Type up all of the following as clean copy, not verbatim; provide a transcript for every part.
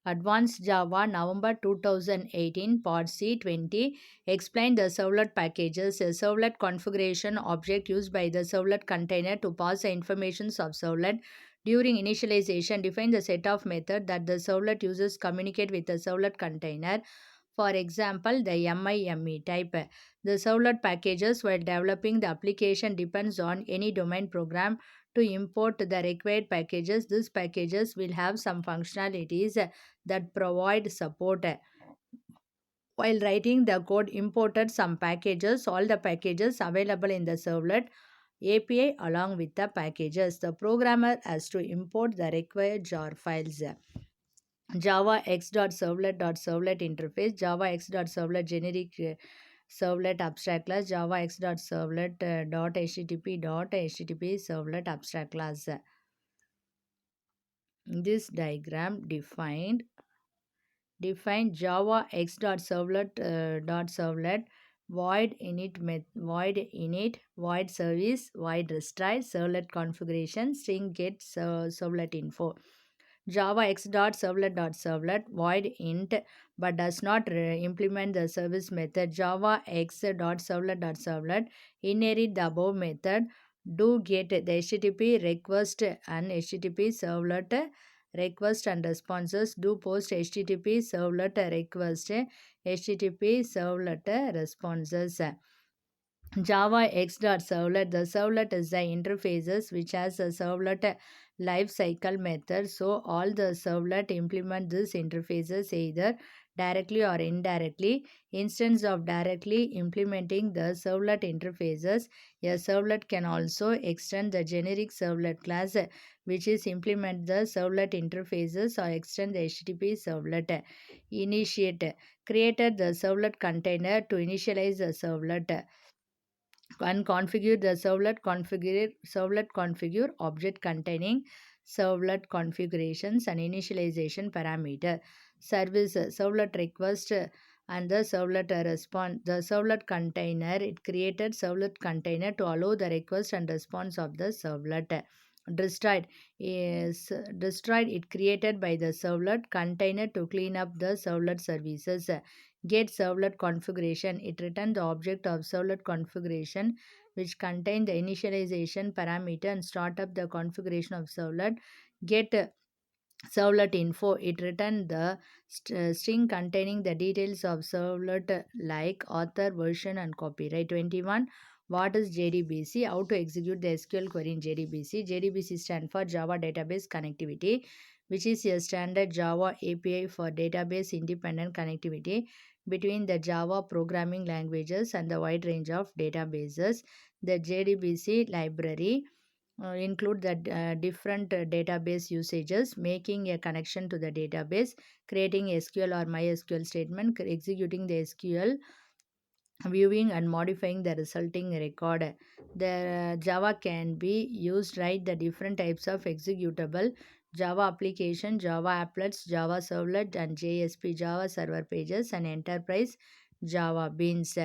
Advanced Java, November 2018, Part C 20. Explain the servlet packages. A servlet configuration object used by the servlet container to pass the information of servlet. During initialization, define the set of methods that the servlet uses communicate with the servlet container. For example, the MIME type. The servlet packages while developing the application depends on any domain program to import the required packages. These packages will have some functionalities that provide support. While writing the code, imported some packages, all the packages available in the servlet API along with the packages. The programmer has to import the required jar files. Java x.servlet.servlet interface, Java x.servlet generic servlet abstract class, Java x.servlet .http servlet abstract class. This diagram define Java x.servlet void void service void retry servlet configuration string get servlet info. Java x.servlet void int but does not implement the service method. Java x.servlet inherit the above method. Do get the HTTP request and HTTP servlet request and responses. Do post HTTP servlet request HTTP servlet responses. Java x.servlet. The servlet is the interfaces which has a servlet life cycle method. So all the servlet implement these interfaces either directly or indirectly. Instance of directly implementing the servlet interfaces. A servlet can also extend the generic servlet class which is implement the servlet interfaces or extend the HTTP servlet. Initiate. Created the servlet container to initialize the servlet and configure the servlet configure object containing servlet configurations and initialization parameter. Service servlet request and the servlet response. The servlet container, it created servlet container to allow the request and response of the servlet. Destroyed is destroyed, it created by the servlet container to clean up the servlet services. Get servlet configuration, it returns the object of servlet configuration which contain the initialization parameter and start up the configuration of servlet. Get servlet info, it return the string containing the details of servlet like author, version and copyright. 21. What is JDBC? How to execute the SQL query in JDBC? JDBC stand for Java Database Connectivity, which is a standard Java API for database independent connectivity between the Java programming languages and the wide range of databases. The JDBC library include the different database usages, making a connection to the database, creating SQL or MySQL statement, executing the SQL, viewing and modifying the resulting record. The Java can be used write the different types of executable: Java application, Java applets, Java servlet and JSP, Java server pages and enterprise Java beans.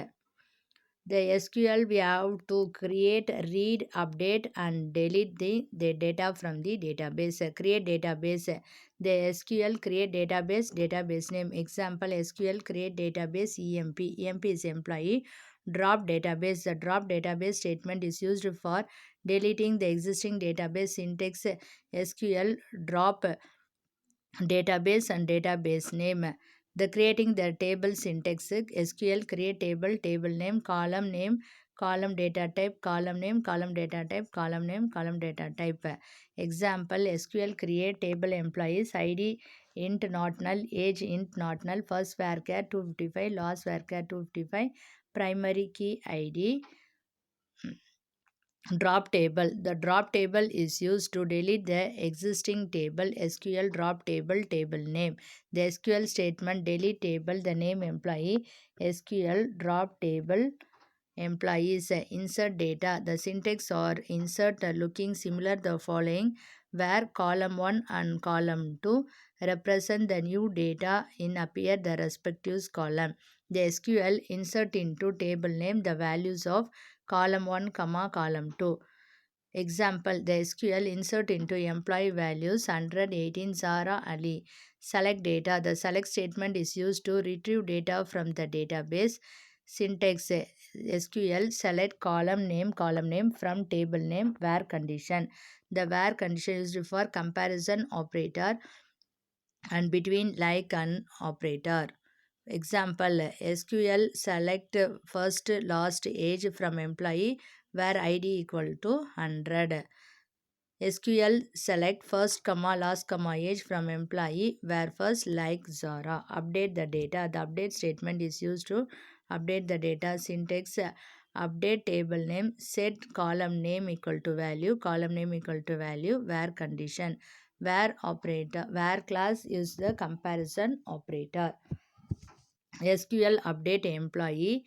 The SQL we have to create, read, update and delete the data from the database. Create database. The SQL create database name. Example SQL create database EMP. EMP is employee. Drop database. The drop database statement is used for deleting the existing database. Syntax SQL drop database and database name. The creating the table syntax SQL create table, table name, column data type, column name, column data type, column name, column data type. Example SQL create table employees ID int not null, age int not null, first varchar 255, last varchar 255, primary key ID. Drop table. The drop table is used to delete the existing table. SQL drop table, table name. The SQL statement delete table, the name employee. SQL drop table employees. Insert data. The syntax or insert looking similar the following, where column 1 and column 2 represent the new data in appear the respective column. The SQL insert into table name the values of column 1 comma column 2. Example, the SQL insert into employee values 118 Zara Ali. Select data. The select statement is used to retrieve data from the database. Syntax SQL select column name from table name where condition. The where condition is used for comparison operator and between like and operator. Example SQL select first last age from employee where ID equal to 100. SQL select first comma last comma age from employee where first like Zara. Update the data. The update statement is used to update the data. Syntax update table name set column name equal to value where condition. Where operator where class is the comparison operator. SQL update employee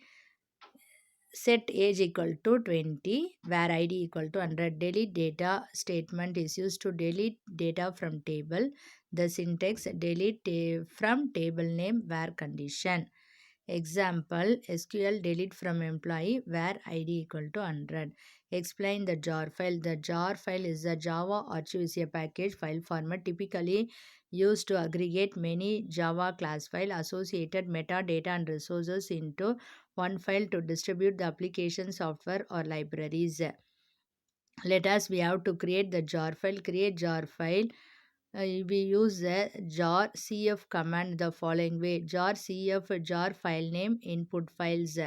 set age equal to 20 where id equal to 100. Delete data statement is used to delete data from table. The syntax delete from table name where condition. Example SQL delete from employee where id equal to 100. Explain the jar file. The jar file is a Java archive is a package file format typically used to aggregate many Java class file associated metadata and resources into one file to distribute the application software or libraries. Let us we have to create the jar file. Create jar file. We use the jar cf command the following way. Jar cf jar file name input files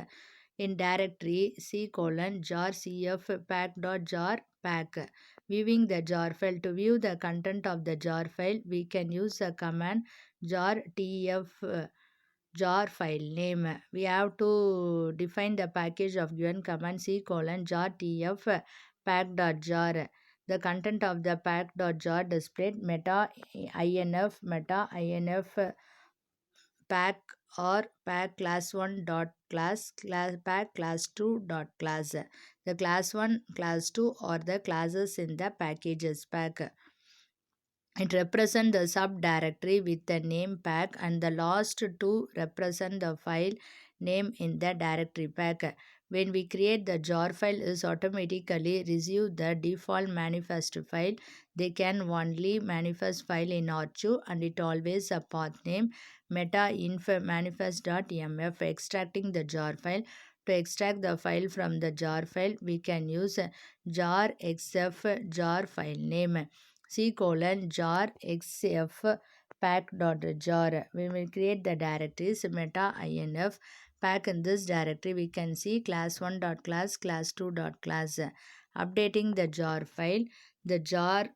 in directory c colon jar cf pack dot jar pack. Viewing the jar file. To view the content of the jar file we can use the command jar tf jar file name. We have to define the package of given command c colon jar tf pack.jar. The content of the pack.jar displayed meta inf pack or pack class 1 dot class pack class 2 dot class. The class 1 class 2 are the classes in the packages pack. It represents the subdirectory with the name pack and the last two represent the file name in the directory pack. When we create the jar file is automatically receive the default manifest file. They can only manifest file in R2 and it always a path name meta inf manifest.mf. Extracting the jar file. To extract the file from the jar file we can use jar xf jar file name c colon jar xf pack dot jar. We will create the directories meta inf pack. In this directory we can see class 1 dot class 2 dot class. Updating the jar file. The jar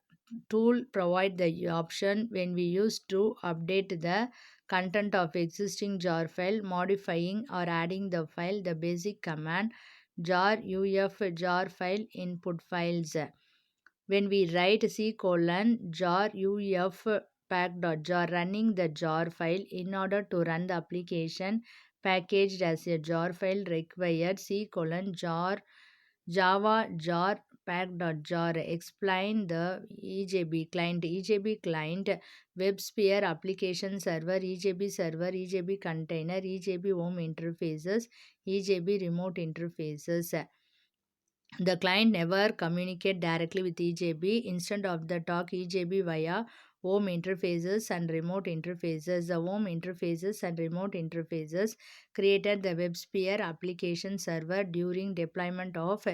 tool provide the option when we use to update the content of existing jar file, modifying or adding the file. The basic command jar uf jar file input files. When we write c colon jar uf pack.jar running the jar file in order to run the application packaged as a jar file required c colon jar java jar pack.jar. Explain the EJB client WebSphere application server EJB container EJB home interfaces EJB remote interfaces. The client never communicate directly with EJB. Instead of the talk EJB via home interfaces and remote interfaces. The home interfaces and remote interfaces created the WebSphere application server during deployment of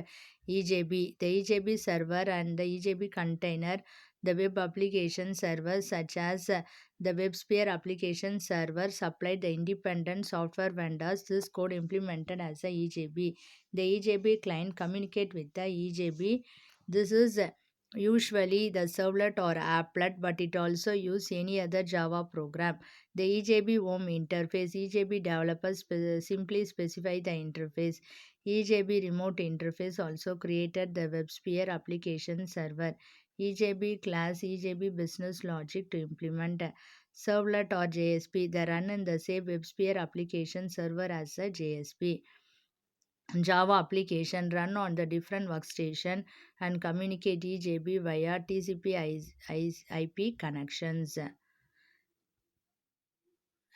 EJB. The EJB server and the EJB container, the web application server such as the WebSphere application server supplied the independent software vendors. This code implemented as a EJB. The EJB client communicate with the EJB. This is usually the servlet or applet, but it also use any other Java program. The EJB home interface. EJB developers simply specify the interface. EJB remote interface also created the WebSphere application server. EJB class EJB business logic to implement servlet or JSP. They run in the same WebSphere application server as a JSP. Java application run on the different workstation and communicate EJB via TCP IP connections.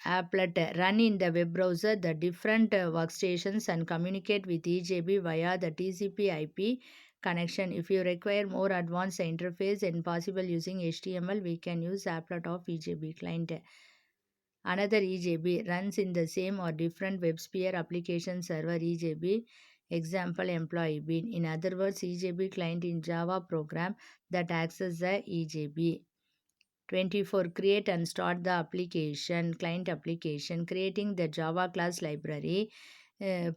Applet run in the web browser the different workstations and communicate with EJB via the TCP IP connection. If you require more advanced interface and possible using HTML, we can use applet of EJB client. Another EJB runs in the same or different WebSphere application server EJB, example employee bean. In other words, EJB client in Java program that access the EJB. 24. Create and start the application, client application, creating the Java class library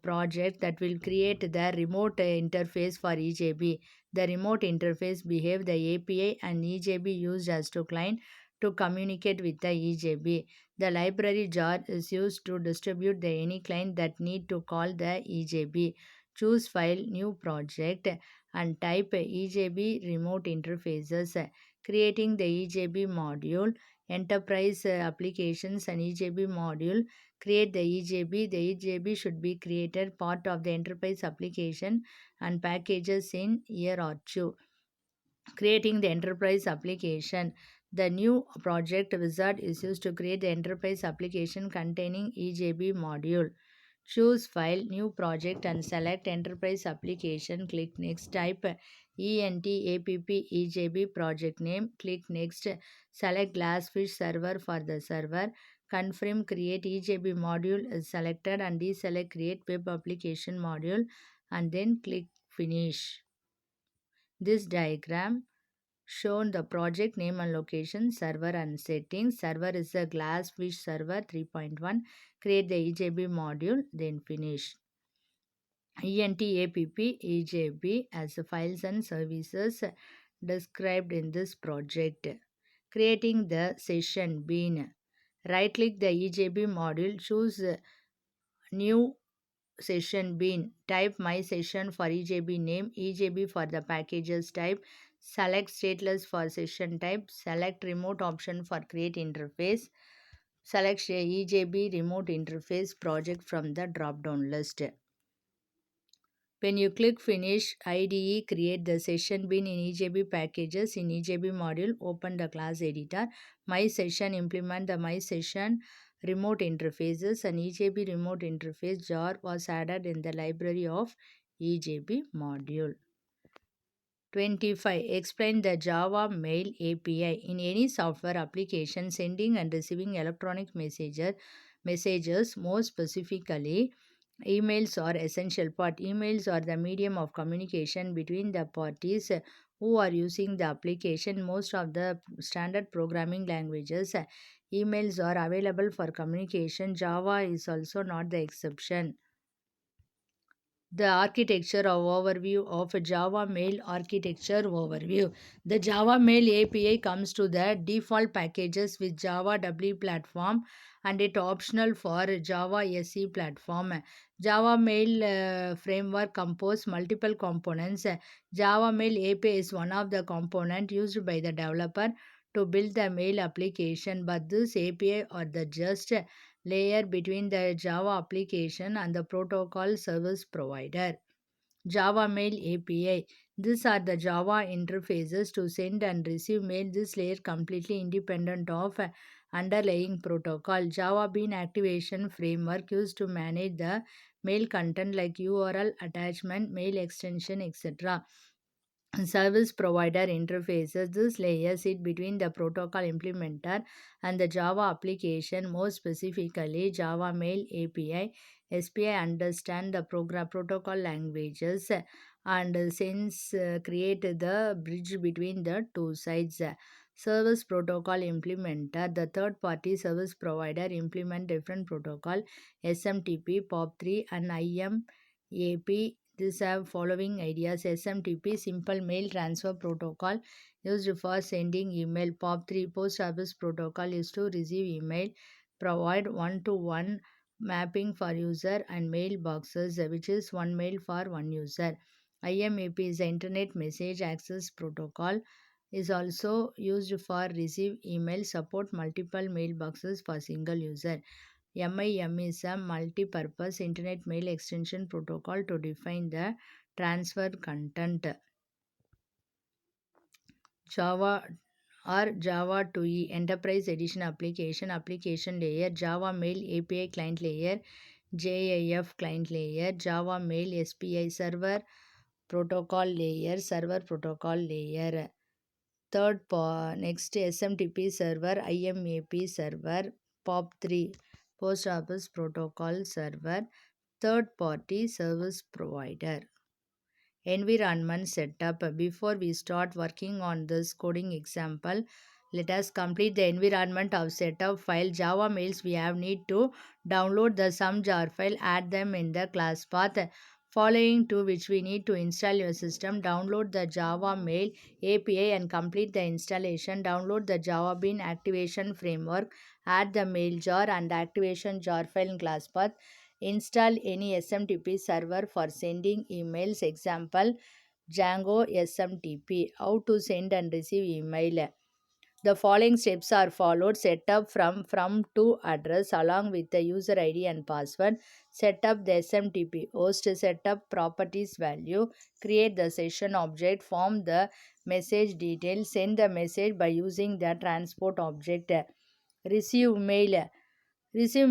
project that will create the remote interface for EJB. The remote interface behave the API and EJB used as to client to communicate with the EJB. The library jar is used to distribute the any client that need to call the EJB. Choose file, new project and type EJB remote interfaces. Creating the EJB module, enterprise applications and EJB module. Create the EJB. The EJB should be created part of the enterprise application and packages in year or two. Creating the enterprise application. The new project wizard is used to create the enterprise application containing EJB module. Choose file, new project and select enterprise application. Click next. Type ENTAPP EJB project name. Click next. Select Glassfish server for the server. Confirm create EJB module is selected and deselect create web application module and then click finish. This diagram shown the project name and location, server and settings. Server is a Glassfish server 3.1. Create the EJB module, then finish. ENTAPP EJB as the files and services described in this project. Creating the session bean. Right click the EJB module, choose new session bean. Type my session for EJB name, EJB for the packages type. Select stateless for session type. Select remote option for create interface. Select EJB remote interface project from the drop down list. When you click finish, IDE create the session bin in EJB packages. In EJB module, open the class editor. My session implement the my session remote interfaces. An EJB remote interface jar was added in the library of EJB module. 25. Explain the Java Mail API. In any software application, sending and receiving electronic messages, more specifically, emails are essential part. Emails are the medium of communication between the parties who are using the application. Most of the standard programming languages, emails are available for communication. Java is also not the exception. The architecture of overview of Java Mail architecture overview. The Java Mail API comes to the default packages with Java W platform and it optional for Java SE platform. Java Mail framework compose multiple components. Java Mail API is one of the component used by the developer to build the mail application, but this API or the just layer between the Java application and the protocol service provider. Java Mail API. These are the Java interfaces to send and receive mail. This layer completely independent of underlying protocol. Java Bean activation framework used to manage the mail content like URL, attachment, mail extension, etc. Service provider interfaces. This layer sit between the protocol implementer and the Java application, more specifically Java Mail API. SPI understand the program protocol languages and since create the bridge between the two sides. Service protocol implementer, the third party service provider implement different protocol SMTP, POP3 and IMAP. These have following ideas. SMTP, Simple Mail Transfer Protocol, used for sending email. POP3, Post Office Protocol, used to receive email. Provide one-to-one mapping for user and mailboxes, which is one mail for one user. IMAP is the Internet Message Access Protocol, is also used for receive email, support multiple mailboxes for single user. MIM is a multi-purpose Internet Mail Extension Protocol to define the transfer content. Java or Java 2E Enterprise Edition application layer, Java Mail API client layer, JAF client layer, Java Mail SPI server protocol layer, server protocol layer. Next SMTP server, IMAP server, POP3, post office protocol server, third party service provider. Environment setup. Before we start working on this coding example, let us complete the environment of setup file. Java mails we have need to download the some jar file, add them in the class path following to which we need to install your system. Download the Java mail API and complete the installation. Download the Java Bean activation framework, add the mail jar and activation jar file in class path. Install any SMTP server for sending emails. Example, Django SMTP. How to send and receive email. The following steps are followed. Set up from to address along with the user ID and password. Set up the SMTP host. Set up properties value. Create the session object. Form the message details. Send the message by using the transport object. Receive mail. Receive